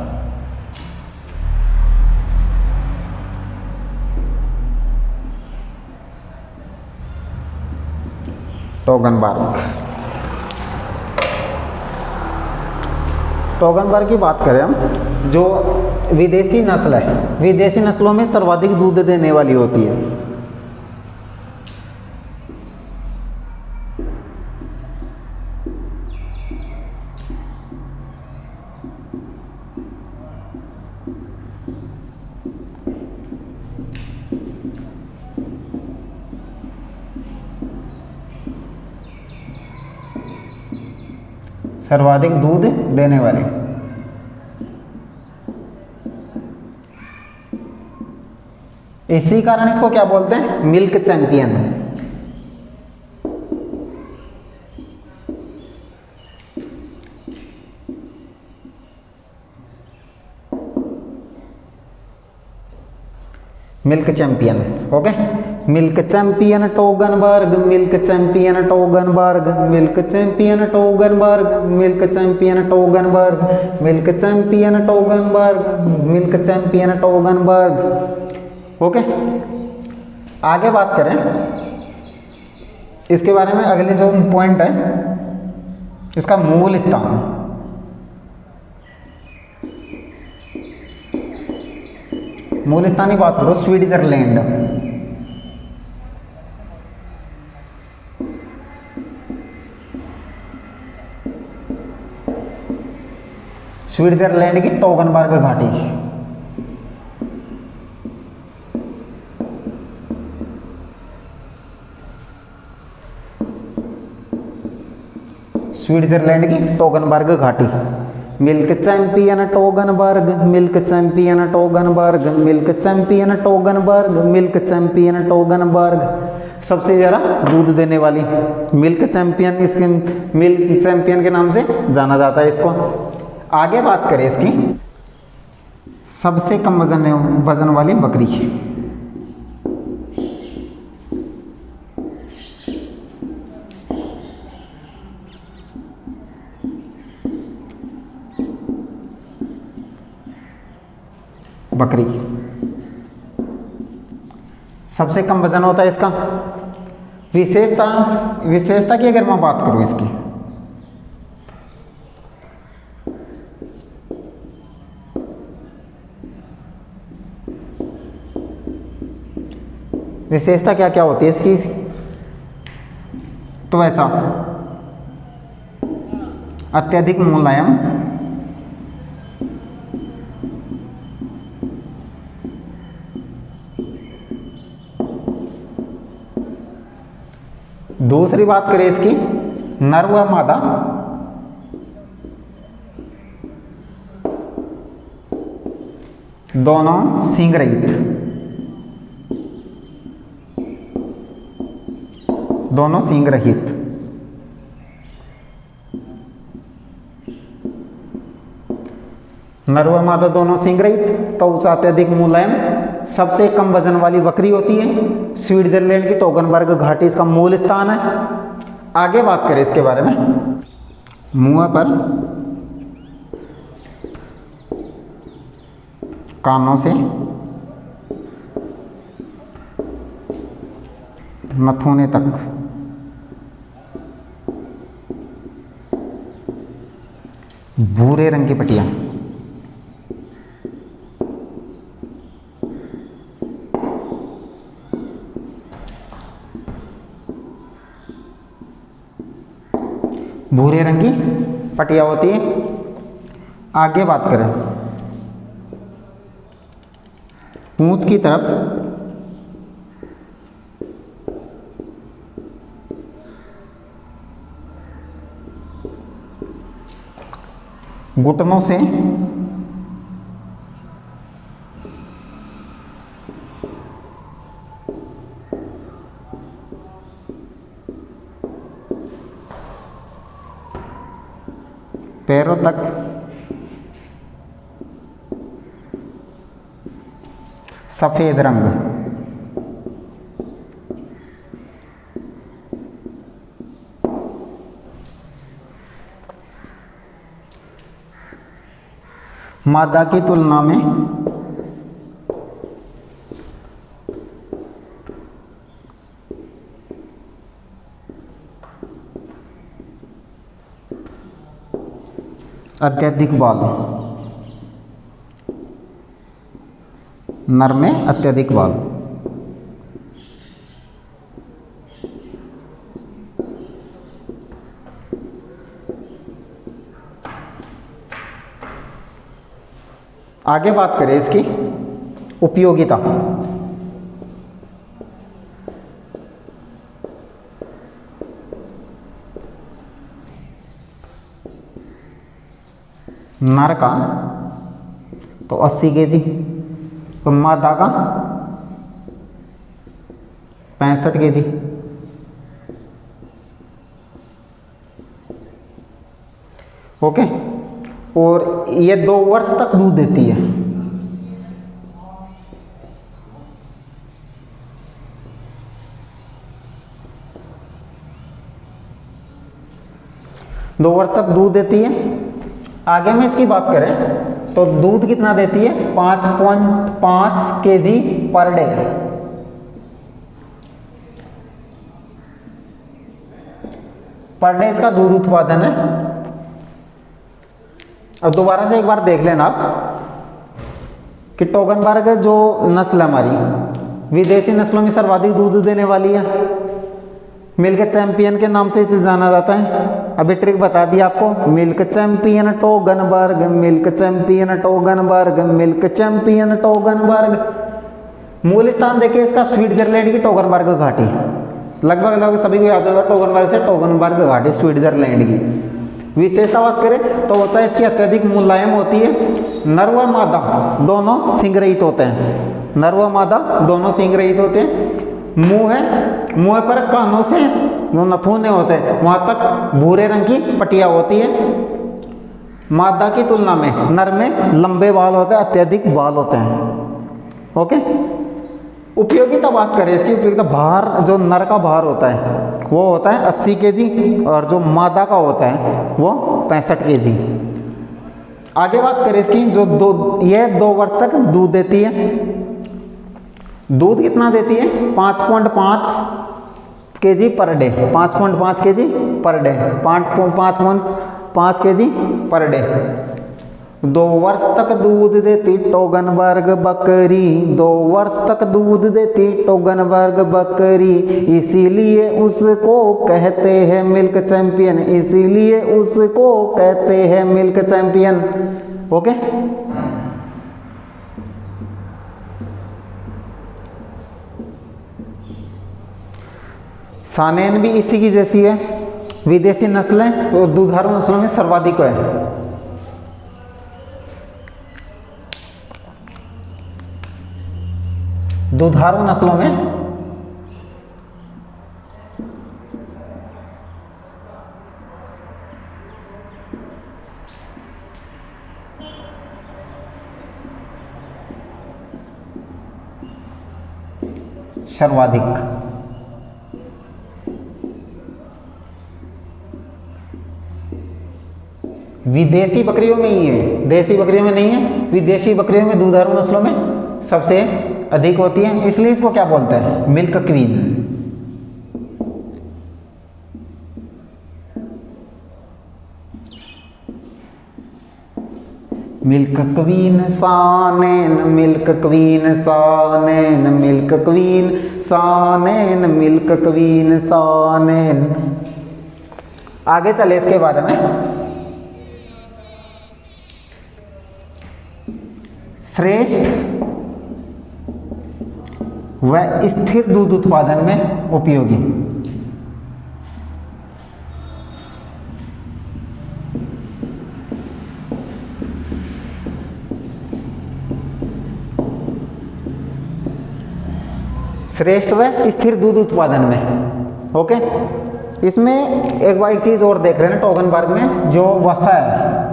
टोगनबर्ग। टोगनबर्ग की बात करें हम, जो विदेशी नस्ल है, विदेशी नस्लों में सर्वाधिक दूध देने वाली होती है। सर्वाधिक दूध देने वाले, इसी कारण इसको क्या बोलते हैं, milk champion. Milk champion, okay. Milk champion Toggenburg, milk champion Toggenburg, milk champion Toggenburg, milk champion Toggenburg, milk champion Toggenburg, milk champion Toggenburg, okay. आगे बात करें इसके बारे में, अगले जो पॉइंट है इसका मूल स्थान। मूल स्थान की बात करो, स्विट्जरलैंड। स्विट्जरलैंड की टोगनबर्ग घाटी, स्विट्जरलैंड की टोगनबर्ग घाटी। Milk champion Toggenburg, milk champion Toggenburg, milk champion Toggenburg, milk champion Toggenburg, सबसे ज़्यादा दूध देने वाली मिल्क चैंपियन, इसके मिल्क चैंपियन के नाम से जाना जाता है इसको। आगे बात करें इसकी, सबसे कम वजन वाली बकरी, बकरी सबसे कम वजन होता है इसका। विशेषता की अगर मैं बात करूं इसकी, विशेषता क्या क्या होती है इसकी, त्वचा अत्यधिक मुलायम, दूसरी बात करें इसकी, नर व मादा दोनों सींग रहित, दोनों सींग रहित। नर व मादा दोनों सींग रहित, त्वचा अत्यधिक मुलायम, सबसे कम वजन वाली बकरी होती है। स्विट्जरलैंड की टोगनबर्ग घाटी इसका मूल स्थान है। आगे बात करें इसके बारे में, मुंह पर कानों से नथुने तक भूरे रंग की पट्टियां, भूरे रंग की पट्टियां होती है। आगे बात करें, पूंछ की तरफ घुटनों से पैरों तक सफेद रंग, मादा की तुलना में अत्यधिक बाल, नर में अत्यधिक बाल। आगे बात करें इसकी उपयोगिता। नर का तो 80 kg, तो मादा का 65 kg। ओके, और ये 2 वर्ष तक दूध देती है। दो वर्ष तक दूध देती है। आगे में इसकी बात करें तो दूध कितना देती है? 5.5 kg per day. Per day इसका दूध उत्पादन है। अब दोबारा से एक बार देख लेना आप कि टोगनबर्ग जो नस्ल हमारी विदेशी नस्लों में सर्वाधिक दूध देने वाली है। मिल्क चैंपियन के नाम से इसे जाना जाता है। अभी ट्रिक बता दी आपको, milk champion Toggenburg, milk champion Toggenburg, milk champion Toggenburg. मूल स्थान देखिए इसका स्विट्जरलैंड की टोगनबर्ग घाटी। लगभग सभी को याद होगा टोगनबर्ग से टोगनबर्ग घाटी स्विट्जरलैंड की। विशेषता बात करें तो होता है इसकी अत्यधिक मुलायम होती है। नर व मादा दोनों सींग रहित होते हैं। नर व मादा दोनों सींग रहित होते हैं। मुंह है, मुंह पर कानों से जो नथुने होते हैं वहां तक भूरे रंग की पट्टियां होती है। मादा की तुलना में नर में लंबे बाल होते हैं, अत्यधिक बाल होते हैं। ओके, उपयोगिता बात करें इसकी उपयोगिता, भार जो नर का भार होता है वो होता है 80 kg और जो मादा का होता है वो 65 kg। आगे बात करें इसकी जो यह 2 वर्ष तक दूध देती है। दूध कितना देती है? 5.5 kg per day, 5.5 kg per day, 5.5 kg per day. 2 वर्ष तक दूध देती टोगनबर्ग बकरी, 2 वर्ष तक दूध देती टोगनबर्ग बकरी, इसीलिए उसको कहते हैं मिल्क चैंपियन, इसीलिए उसको कहते हैं मिल्क चैंपियन। ओके, सानेन भी इसी की जैसी है। विदेशी नस्लें तो दुधारू नस्लों में सर्वाधिक है। दुधारू नस्लों में सर्वाधिक। विदेशी बकरियों में ही है, देसी बकरियों में नहीं है। विदेशी बकरियों में दुधारू नस्लों में सबसे अधिक होती है, इसलिए इसको क्या बोलते हैं? Milk queen. मिल्क क्वीन सानेन, मिल्क क्वीन सानेन, मिल्क क्वीन सानेन, मिल्क क्वीन सानेन। आगे चले इसके बारे में। श्रेष्ठ व स्थिर दूध उत्पादन में उपयोगी। श्रेष्ठ व स्थिर दूध उत्पादन में। ओके, इसमें एक बार एक चीज और देख रहे हैं टोगनबर्ग में, जो वसा है,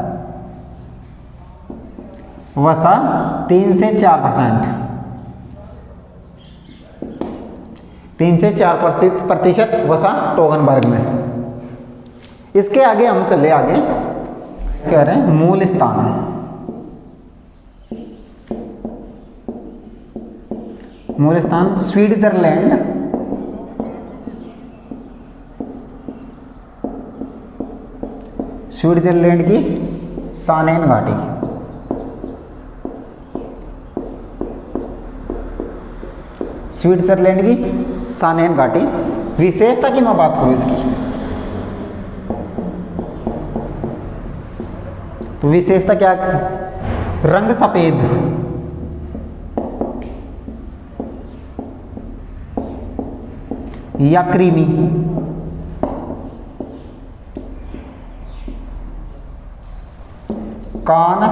वसा 3 से 4%, 3 से 4% वसा टोगनबर्ग में। इसके आगे हम चले आगे कह रहे हैं मूल स्थान। मूल स्थान स्विट्जरलैंड, स्विट्जरलैंड की सानेन घाटी। स्विट्जरलैंड की सानेन घाटी। विशेषता की मैं बात करूँ इसकी, तो विशेषता क्या, रंग सफेद, या क्रीमी, कान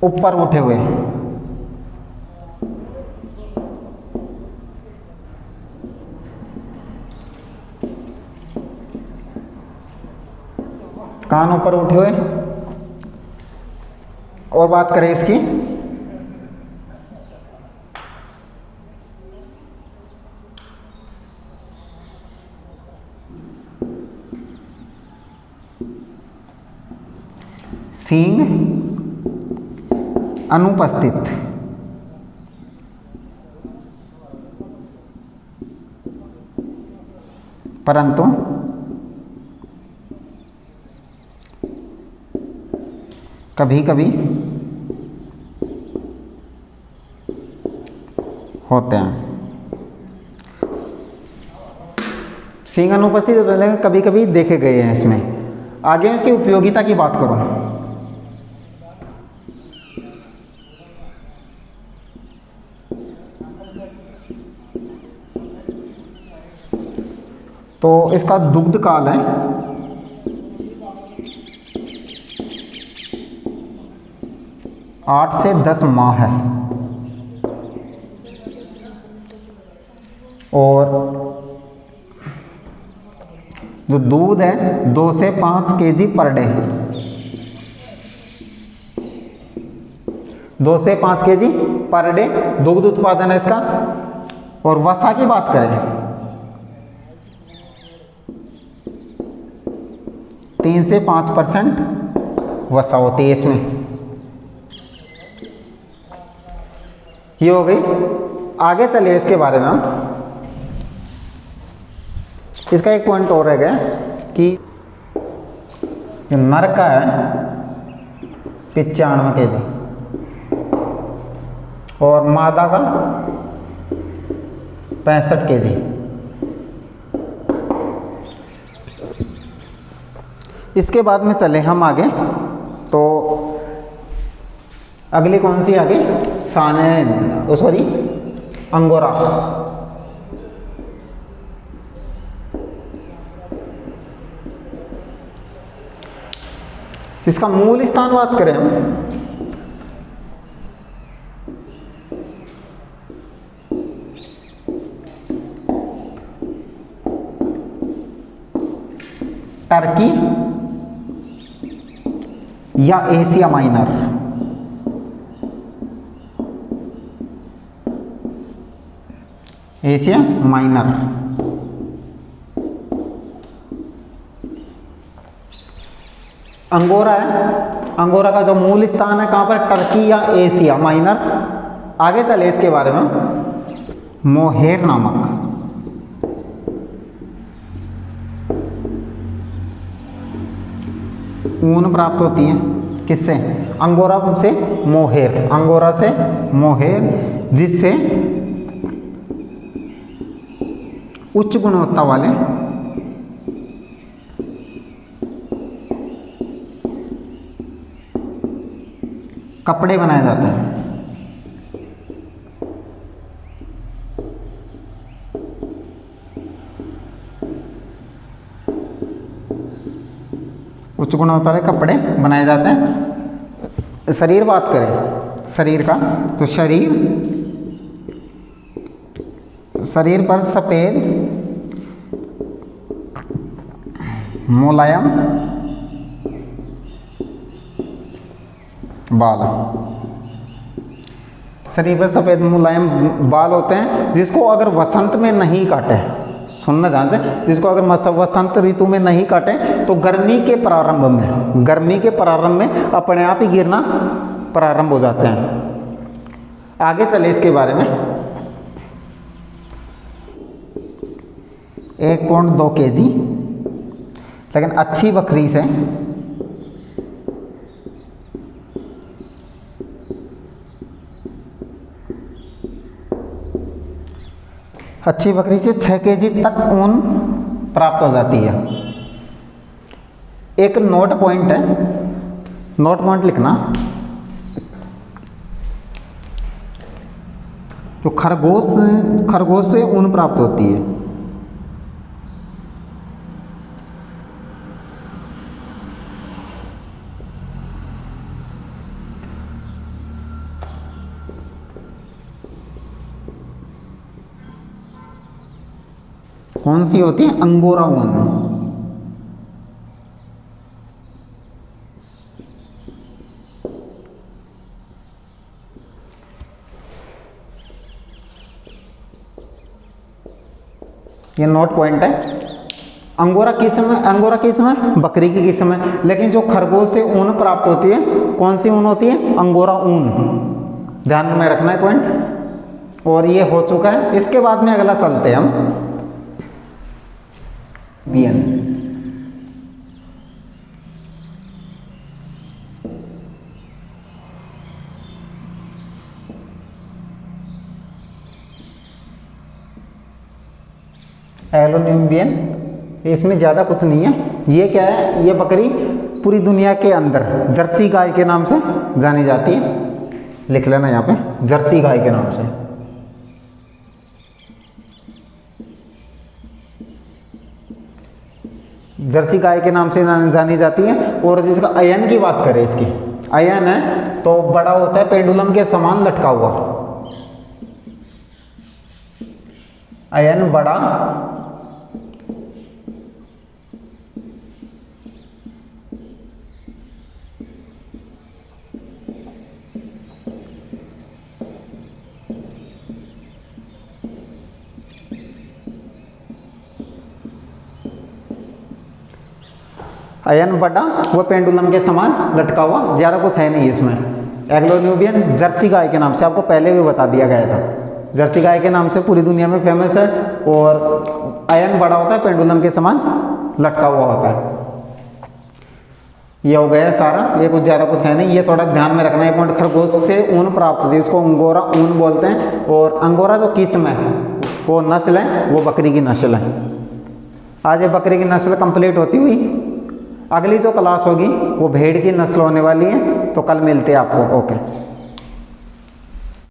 ऊपर उठे हुए, कान ऊपर उठे हुए। और बात करें इसकी, सींग अनुपस्थित, परंतु कभी कभी होते हैं। सींग अनुपस्थित लेकिन कभी कभी देखे गए हैं इसमें। आगे मैं इसकी उपयोगिता की बात करूं, तो इसका दुग्ध काल है 8 से 10 माह है, और जो दूध है 2 से 5 केजी पर डे, 2 से 5 केजी पर डे दुग्ध उत्पादन है इसका। और वसा की बात करें 3 से 5% वसा होती है इसमें। ये हो गई। आगे चलिए इसके बारे में, इसका एक पॉइंट और रह गया कि नर का है 95 केजी और मादा का 65 केजी। इसके बाद में चले हम आगे, तो अगली कौन सी आगे, सानेन सॉरी अंगोरा। इसका मूल स्थान बात करें हम, टर्की या Asia minor. Asia minor. Angora है, अंगोरा का जो मूल स्थान है कहां पर, टर्की या एशिया माइनर। आगे चले इसके बारे में, मोहेर नामक ऊन प्राप्त होती है किससे, अंगोरा से मोहेर, अंगोरा से मोहेर, जिससे उच्च गुणवत्ता वाले कपड़े बनाए जाते हैं। उच्च गुणवत्ता वाले कपड़े बनाए जाते हैं। शरीर बात करें शरीर का, तो शरीर पर सफ़ेद मुलायम बाल, शरीर पर सफ़ेद मुलायम बाल होते हैं, जिसको अगर वसंत में नहीं काटे, सुनना ध्यान से, जिसको अगर वसंत ऋतु में नहीं काटे तो गर्मी के प्रारंभ में अपने आप ही गिरना प्रारंभ हो जाते हैं। आगे चले इसके बारे में, 1.2 केजी लेकिन अच्छी बकरी से अच्छी बकरी से 6 kg तक ऊन प्राप्त हो जाती है। एक नोट पॉइंट है, नोट पॉइंट लिखना। तो खरगोश से ऊन प्राप्त होती है। कौन सी होती है? अंगोरा ऊन। ये नोट पॉइंट है। अंगोरा किस में? बकरी की किस्म है। लेकिन जो खरगोश से ऊन प्राप्त होती है, कौन सी ऊन होती है? अंगोरा ऊन। ध्यान में रखना है पॉइंट। और ये हो चुका है। इसके बाद में अगला चलते हैं हम बियन। एलोन्यूबियन, इसमें ज़्यादा कुछ नहीं है। ये क्या है? ये बकरी पूरी दुनिया के अंदर जर्सी गाय के नाम से जानी जाती है। लिख लेना यहाँ पे, जर्सी गाय के नाम से। जर्सी गाय के नाम से जानी जाती है। और जिसका अयन की बात करें, इसकी अयन है तो बड़ा होता है, पेंडुलम के समान लटका हुआ। अयन बड़ा, अयन बड़ा, वो पेंडुलम के समान लटका हुआ। ज़्यादा कुछ है नहीं इसमें। एग्लोन्यूबियन जर्सी गाय के नाम से आपको पहले भी बता दिया गया था। जर्सी गाय के नाम से पूरी दुनिया में फेमस है। और अयन बड़ा होता है, पेंडुलम के समान लटका हुआ होता है। ये हो गया सारा। ये कुछ ज़्यादा कुछ है नहीं। ये थोड़ा ध्यान में रखना है पॉइंट। खरगोश से ऊन प्राप्त होती है, उसको अंगोरा ऊन बोलते हैं। और अंगोरा जो किस्म है, वो नस्ल है, वो बकरी की नस्ल है। आज ये बकरी की नस्ल कंप्लीट होती हुई। अगली जो क्लास होगी वो भेड़ की नस्ल होने वाली है। तो कल मिलते हैं आपको। ओके।